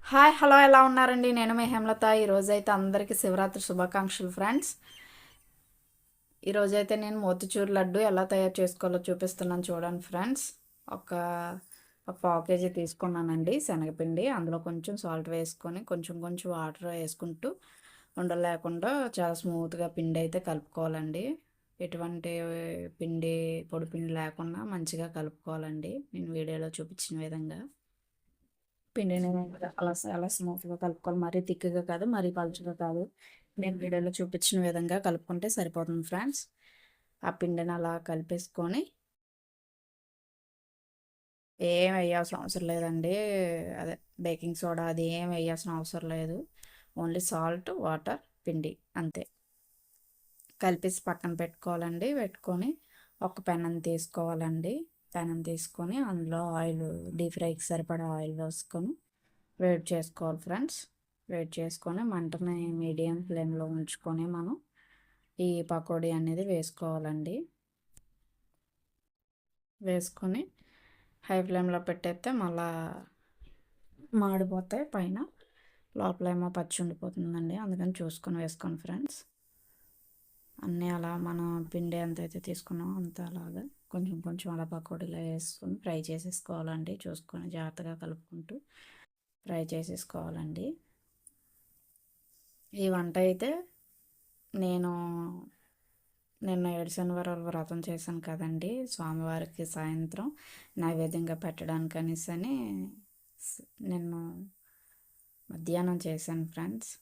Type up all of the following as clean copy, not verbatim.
Hi hello ఎలా ఉన్నారండి? నేను మీ హేమలత. ఈరోజైతే అందరికీ శివరాత్రి శుభాకాంక్షలు ఫ్రెండ్స్. ఈరోజైతే నేను మోతిచూర్ లడ్డు ఎలా తయారు చేసుకోవాలో చూపిస్తున్నాను చూడండి ఫ్రెండ్స్. ఒక ఒక పావు కేజీ తీసుకున్నానండి శనగపిండి. అందులో కొంచెం సాల్ట్ వేసుకొని కొంచెం కొంచెం వాటర్ వేసుకుంటూ ఉండలు లేకుండా చాలా స్మూత్గా పిండి అయితే కలుపుకోవాలండి. ఎటువంటి పిండి పొడి పిండి లేకుండా మంచిగా కలుపుకోవాలండి, నేను వీడియోలో చూపించిన విధంగా. పిండిని అలా స్మూత్గా కలుపుకోవాలి, మరీ థిక్గా కాదు మరీ పలుచగా కాదు. నేను వీడియోలో చూపించిన విధంగా కలుపుకుంటే సరిపోతుంది ఫ్రెండ్స్. ఆ పిండిని అలా కలిపేసుకొని ఏం వేయాల్సిన అవసరం లేదండి. అదే బేకింగ్ సోడా అది ఏం వేయాల్సిన అవసరం లేదు. ఓన్లీ సాల్ట్ వాటర్ పిండి అంతే. కలిపేసి పక్కన పెట్టుకోవాలండి. పెట్టుకొని ఒక పెనం తీసుకోవాలండి. పెనం తీసుకొని అందులో ఆయిల్, డీప్ ఫ్రైకి సరిపడా ఆయిల్ వేసుకొని వేడి చేసుకోవాలి ఫ్రెండ్స్. వేడి చేసుకొని మంటని మీడియం ఫ్లేమ్లో ఉంచుకొని మనం ఈ పకోడీ అనేది వేసుకోవాలండి. వేసుకొని హై ఫ్లేమ్లో పెట్టేస్తే మళ్ళా మాడిపోతాయి పైన, లోపలేమో పచ్చి ఉండిపోతుందండి. అందుకని చూసుకొని వేసుకోండి ఫ్రెండ్స్. అన్నీ అలా మనం పిండి ఎంత అయితే తీసుకున్నామో అంత అలాగా కొంచెం కొంచెం అలా పకోడీలో వేసుకొని ఫ్రై చేసేసుకోవాలండి. చూసుకొని జాగ్రత్తగా కలుపుకుంటూ ఫ్రై చేసేసుకోవాలండి. ఈ వంట అయితే నేను నిన్న ఏడు శనివారాలు వ్రతం చేశాను కదండి, స్వామివారికి సాయంత్రం నైవేద్యంగా పెట్టడానికి అనేసి నేను మధ్యాహ్నం చేశాను ఫ్రెండ్స్.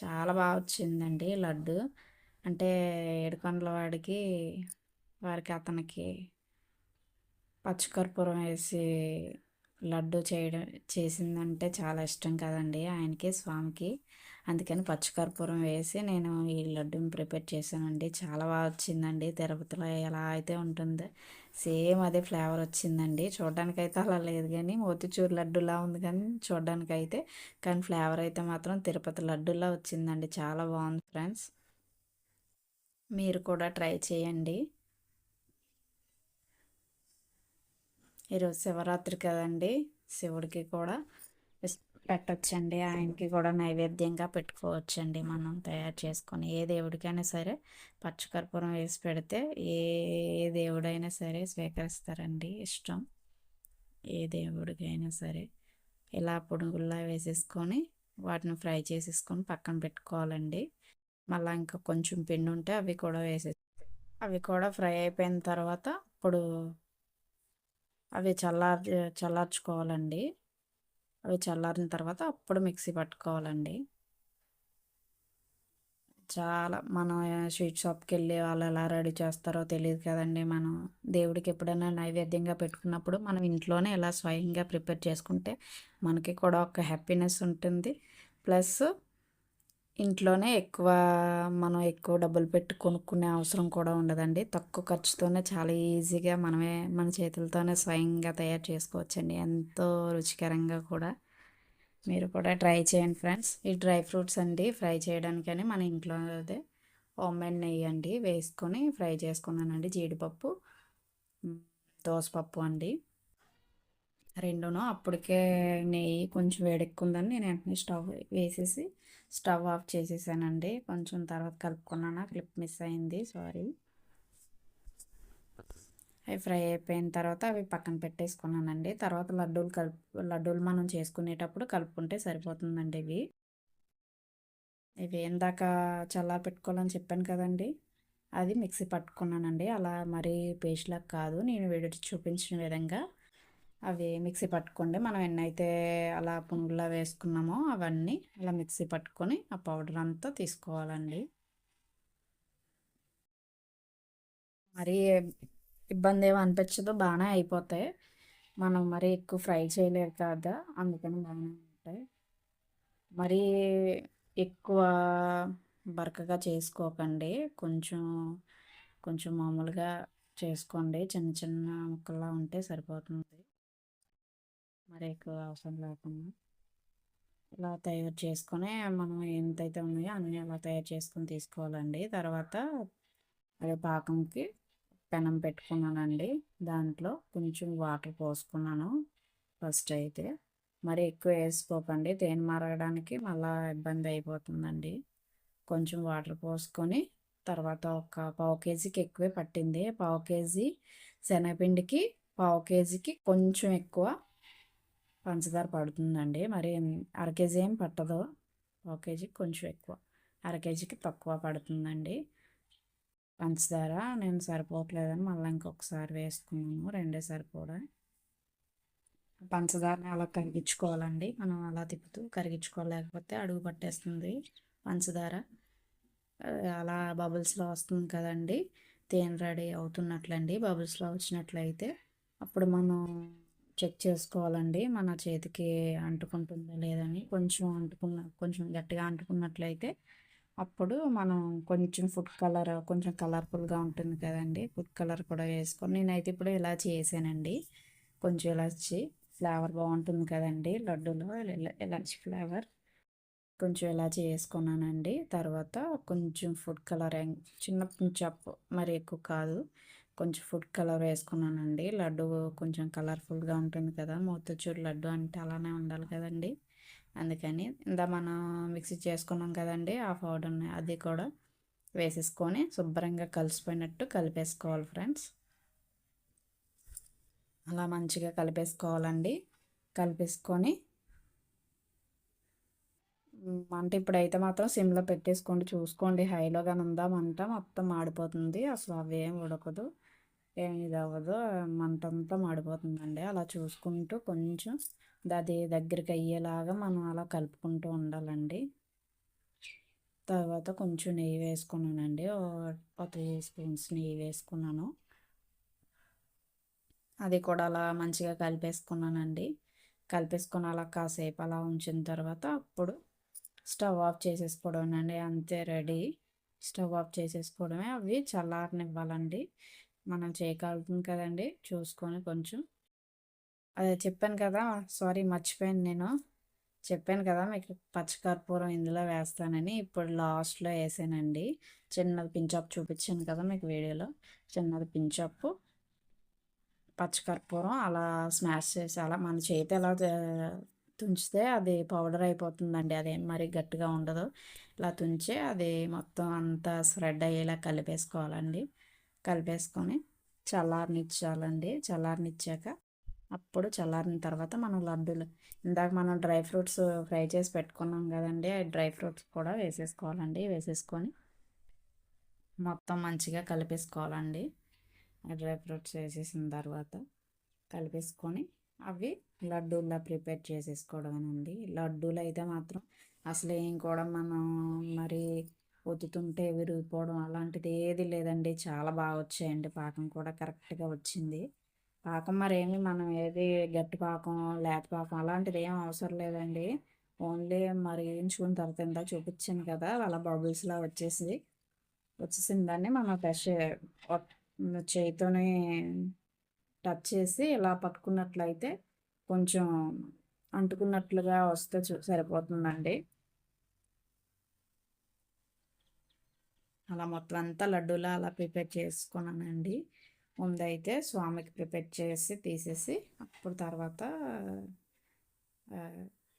చాలా బాగా వచ్చిందండి లడ్డు. అంటే ఏడుకొండల వారికి అతనికి పచ్చికర్పూరం వేసి లడ్డు చేసిందంటే చాలా ఇష్టం కదండి ఆయనకి, స్వామికి. అందుకని పచ్చికర్పూరం వేసి నేను ఈ లడ్డూని ప్రిపేర్ చేశానండి. చాలా బాగా వచ్చిందండి. తిరుపతిలో ఎలా అయితే ఉంటుందో సేమ్ అదే ఫ్లేవర్ వచ్చిందండి. చూడడానికి అయితే అలా లేదు కానీ మోతిచూర్ లడ్డులా ఉంది కానీ చూడడానికి అయితే, కానీ ఫ్లేవర్ అయితే మాత్రం తిరుపతి లడ్డులా వచ్చిందండి. చాలా బాగుంది ఫ్రెండ్స్. మీరు కూడా ట్రై చేయండి. ఈరోజు శివరాత్రి కదండి, శివుడికి కూడా పెట్టొచ్చండి. ఆయనకి కూడా నైవేద్యంగా పెట్టుకోవచ్చండి. మనం తయారు చేసుకొని ఏ దేవుడికైనా సరే పచ్చకర్పూరం వేసి పెడితే ఏ దేవుడైనా సరే స్వీకరిస్తారండి. ఇష్టం ఏ దేవుడికైనా సరే. ఇలా పొడుగుల్లా వేసేసుకొని వాటిని ఫ్రై చేసేసుకొని పక్కన పెట్టుకోవాలండి. మళ్ళీ ఇంకా కొంచెం పిండి ఉంటే అవి కూడా ఫ్రై అయిపోయిన తర్వాత ఇప్పుడు అవి చల్లార్చుకోవాలండి. అవి చల్లారిన తర్వాత అప్పుడు మిక్సీ పట్టుకోవాలండి. చాలా మనం స్వీట్ షాప్కి వెళ్ళి వాళ్ళు ఎలా రెడీ చేస్తారో తెలియదు కదండి. మనం దేవుడికి ఎప్పుడైనా నైవేద్యంగా పెట్టుకున్నప్పుడు మనం ఇంట్లోనే ఎలా స్వయంగా ప్రిపేర్ చేసుకుంటే మనకి కూడా ఒక హ్యాపీనెస్ ఉంటుంది. ప్లస్ ఇంట్లోనే మనం ఎక్కువ డబ్బులు పెట్టి కొనుక్కునే అవసరం కూడా ఉండదండి. తక్కువ ఖర్చుతోనే చాలా ఈజీగా మనమే మన చేతులతోనే స్వయంగా తయారు చేసుకోవచ్చండి, ఎంతో రుచికరంగా కూడా. మీరు కూడా ట్రై చేయండి ఫ్రెండ్స్. ఈ డ్రై ఫ్రూట్స్ అండి ఫ్రై చేయడానికని మన ఇంట్లో అదే హోమ్మేడ్ నెయ్యి అండి వేసుకొని ఫ్రై చేసుకున్నానండి. జీడిపప్పు, దోసపప్పు అండి రెండును. అప్పటికే నెయ్యి కొంచెం వేడెక్కుందని నేను వెంటనే స్టవ్ ఆఫ్ చేసేసానండి. కొంచెం తర్వాత కలుపుకున్నాను, క్లిప్ మిస్ అయింది, సారీ. అవి ఫ్రై అయిపోయిన తర్వాత అవి పక్కన పెట్టేసుకున్నానండి. తర్వాత లడ్డూలు మనం చేసుకునేటప్పుడు కలుపుకుంటే సరిపోతుందండి. ఇవి ఇందాక చల్లార పెట్టుకోవాలని చెప్పాను కదండి, అది మిక్సీ పట్టుకున్నానండి. అలా మరీ పేస్ట్లకు కాదు, నేను వీడియో చూపించిన విధంగా అవి మిక్సీ పట్టుకోండి. మనం ఎన్నైతే అలా పునుగులా వేసుకున్నామో అవన్నీ అలా మిక్సీ పట్టుకొని ఆ పౌడర్ అంతా తీసుకోవాలండి. మరీ ఇబ్బంది ఏమో అనిపించదు, బాగానే అయిపోతాయి. మనం మరీ ఎక్కువ ఫ్రై చేయలేరు కదా, అందుకని బాగానే ఉంటాయి. మరీ ఎక్కువ బరకగా చేసుకోకండి, కొంచెం కొంచెం మామూలుగా చేసుకోండి. చిన్న చిన్న ముక్కల్లా ఉంటే సరిపోతుంది, మరి ఎక్కువ అవసరం లేకుండా. ఇలా తయారు చేసుకొని మనం ఎంతైతే ఉన్నాయో అన్నీ అలా తయారు చేసుకొని తీసుకోవాలండి. తర్వాత అదే పాకంకి పెనం పెట్టుకున్నానండి. దాంట్లో కొంచెం వాటర్ పోసుకున్నాను ఫస్ట్ అయితే. మరి ఎక్కువ వేసుకోకండి, తేనె మరగడానికి మళ్ళీ ఇబ్బంది అయిపోతుందండి. కొంచెం వాటర్ పోసుకొని తర్వాత ఒక పావు కేజీకి ఎక్కువే పట్టింది. పావు కేజీ శనగపిండికి పావు కేజీకి కొంచెం ఎక్కువ పంచదార పడుతుందండి. మరి అర కేజీ ఏం పట్టదు, పావు కేజీకి కొంచెం ఎక్కువ, అర కేజీకి తక్కువ పడుతుందండి పంచదార. నేను సరిపోవట్లేదని మళ్ళీ ఇంకొకసారి వేసుకున్నాను, రెండే సరిపోడా. పంచదారని అలా కరిగించుకోవాలండి, మనం అలా తిప్పుతూ కరిగించుకోలేకపోతే అడుగు పట్టేస్తుంది పంచదార. అలా బబుల్స్లో వస్తుంది కదండి, తేనె రెడీ అవుతున్నట్లండి. బబుల్స్లో వచ్చినట్లయితే అప్పుడు మనం చెక్ చేసుకోవాలండి మన చేతికి అంటుకుంటుందా లేదని. కొంచెం గట్టిగా అంటుకున్నట్లయితే అప్పుడు మనం కొంచెం ఫుడ్ కలర్, కొంచెం కలర్ఫుల్గా ఉంటుంది కదండి, ఫుడ్ కలర్ కూడా వేసుకొని, నేనైతే ఇప్పుడు ఇలాచి వేసానండి. కొంచెం ఇలాచి ఫ్లేవర్ బాగుంటుంది కదండి లడ్డూలో, ఇలాచి ఫ్లేవర్ కొంచెం ఇలాచి వేసుకున్నానండి. తర్వాత కొంచెం ఫుడ్ కలర్, చిన్న పించప్, మరి ఎక్కువ కాదు, కొంచెం ఫుడ్ కలర్ వేసుకున్నానండి. లడ్డు కొంచెం కలర్ఫుల్గా ఉంటుంది కదా, మోతీచూర్ లడ్డు అంటే అలానే ఉండాలి కదండి. అందుకని మనం మిక్సీ చేసుకున్నాం కదండి ఆ పౌడర్ని, అది కూడా వేసేసుకొని శుభ్రంగా కలిసిపోయినట్టు కలిపేసుకోవాలి ఫ్రెండ్స్. అలా మంచిగా కలిపేసుకోవాలండి. కలిపేసుకొని అంటే ఇప్పుడైతే మాత్రం సిమ్లో పెట్టేసుకోండి, చూసుకోండి. హైలో కానీ ఉందామంట మొత్తం మాడిపోతుంది, అసలు అవి ఏం ఉడకదు, ఏమి ఇది అవ్వదు, మంట అంతా మాడిపోతుందండి. అలా చూసుకుంటూ కొంచెం అది దగ్గరికి అయ్యేలాగా మనం అలా కలుపుకుంటూ ఉండాలండి. తర్వాత కొంచెం నెయ్యి వేసుకున్నానండి, ఒక 3 స్పూన్స్ నెయ్యి వేసుకున్నాను. అది కూడా అలా మంచిగా కలిపేసుకున్నానండి. కలిపేసుకొని అలా కాసేపు అలా ఉంచిన తర్వాత అప్పుడు స్టవ్ ఆఫ్ చేసేసుకోవడమేనండి, అంతే రెడీ. స్టవ్ ఆఫ్ చేసేసుకోవడమే. అవి చల్లారనివ్వాలండి, మనం చేయగలుగుతుంది కదండి చూసుకొని. కొంచెం అదే చెప్పాను కదా, సారీ మర్చిపోయాను, నేను చెప్పాను కదా మీకు పచ్చకర్పూరం ఇందులో వేస్తానని, ఇప్పుడు లాస్ట్లో వేసానండి. చిన్నది పించాప్ చూపించాను కదా మీకు వీడియోలో, చిన్నది పించాప్ పచ్చకర్పూరం అలా స్మాష్ చేసి అలా మన చేతి ఎలా తుంచితే అది పౌడర్ అయిపోతుందండి, అదేం మరి గట్టిగా ఉండదు. ఇలా తుంచి అది మొత్తం అంతా స్ప్రెడ్ అయ్యేలా కలిపేసుకోవాలండి. కలిపేసుకొని చల్లారనిచ్చాలండి. చల్లారనిచ్చాక అప్పుడు చల్లారిన తర్వాత మనం లడ్డూలు, ఇందాక మనం డ్రై ఫ్రూట్స్ ఫ్రై చేసి పెట్టుకున్నాం కదండి, ఆ డ్రై ఫ్రూట్స్ కూడా వేసేసుకోవాలండి. వేసేసుకొని మొత్తం మంచిగా కలిపేసుకోవాలండి. డ్రై ఫ్రూట్స్ వేసేసిన తర్వాత కలిపేసుకొని అవి లడ్డూలా ప్రిపేర్ చేసేసుకోవడమేనండి. లడ్డూలు అయితే మాత్రం అసలు ఏం కూడా మనం మరి ఒత్తుతుంటే విరిగిపోవడం అలాంటిది ఏది లేదండి, చాలా బాగా వచ్చాయండి. పాకం కూడా కరెక్ట్గా వచ్చింది. పాకం మరేమి మనం ఏది గట్టి పాకం లేత పాకం అలాంటిది ఏం అవసరం లేదండి. ఓన్లీ మరి వేయించుకున్న తర్వాత ఇందా చూపించాను కదా, అలా బబుల్స్లా వచ్చేసిన దాన్ని మనం చేతితోనే టచ్ చేసి ఇలా పట్టుకున్నట్లయితే కొంచెం అంటుకున్నట్లుగా వస్తే సరిపోతుందండి. అలా మొత్తం అంతా లడ్డూలా అలా ప్రిపేర్ చేసుకున్నానండి. ముందైతే స్వామికి ప్రిపేర్ చేసి తీసేసి అప్పుడు తర్వాత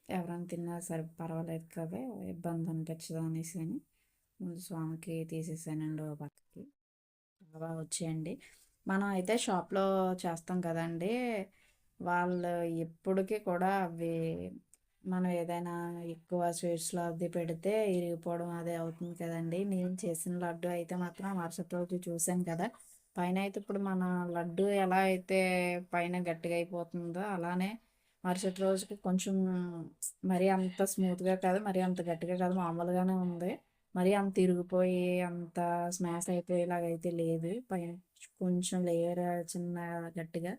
ఎవరైనా తిన్నా సరే పర్వాలేదు కదా, ఇబ్బంది అనిపించదు అనేసి అని ముందు స్వామికి తీసేసానండి ఓ పక్కకి. బాగా వచ్చేయండి. మనం అయితే షాప్లో చేస్తాం కదండి, వాళ్ళు ఎప్పటికీ కూడా అవి మనం ఏదైనా ఎక్కువ స్వీట్స్లో అది పెడితే ఇరిగిపోవడం అదే అవుతుంది కదండి. నేను చేసిన లడ్డు అయితే మాత్రం మరుసటి రోజు చూసాను కదా, పైన అయితే ఇప్పుడు మన లడ్డు ఎలా అయితే పైన గట్టిగా అయిపోతుందో అలానే మరుసటి రోజుకి కొంచెం మరీ అంత స్మూత్గా కాదు, మరీ అంత గట్టిగా కాదు, మామూలుగానే ఉంది. మరీ అంత ఇరిగిపోయి అంత స్మాష్ అయిపోయేలాగైతే లేదు. పైన కొంచెం లేయర్ చిన్న గట్టిగా,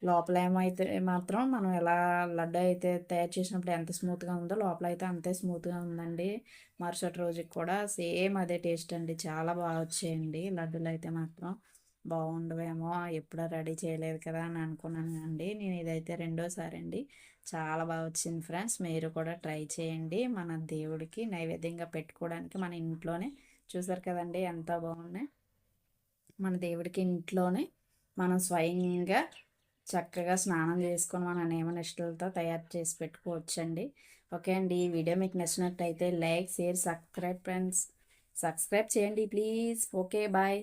లోపల ఏమైతే మాత్రం మనం ఎలా లడ్డు అయితే తయారు చేసినప్పుడు ఎంత స్మూత్గా ఉందో లోపల అయితే అంతే స్మూత్గా ఉందండి. మరుసటి రోజుకి కూడా సేమ్ అదే టేస్ట్ అండి, చాలా బాగా వచ్చాయండి లడ్డూలు అయితే మాత్రం. బాగుండవేమో ఎప్పుడో రెడీ చేయలేదు కదా అని అనుకున్నాను అండి, నేను ఇదైతే రెండోసారి అండి. చాలా బాగా వచ్చింది ఫ్రెండ్స్, మీరు కూడా ట్రై చేయండి. మన దేవుడికి నైవేద్యంగా పెట్టుకోవడానికి మన ఇంట్లోనే, చూసారు కదండి ఎంత బాగున్నాయి. మన దేవుడికి ఇంట్లోనే మనం స్వయంగా చక్కగా స్నానం చేసుకొని మన నియమ నిష్టలతో తయారు చేసి పెట్టుకోవచ్చండి. ఓకే అండి. ఈ వీడియో మీకు నచ్చినట్టయితే like, share, subscribe friends. Subscribe చేయండి ప్లీజ్. Okay bye.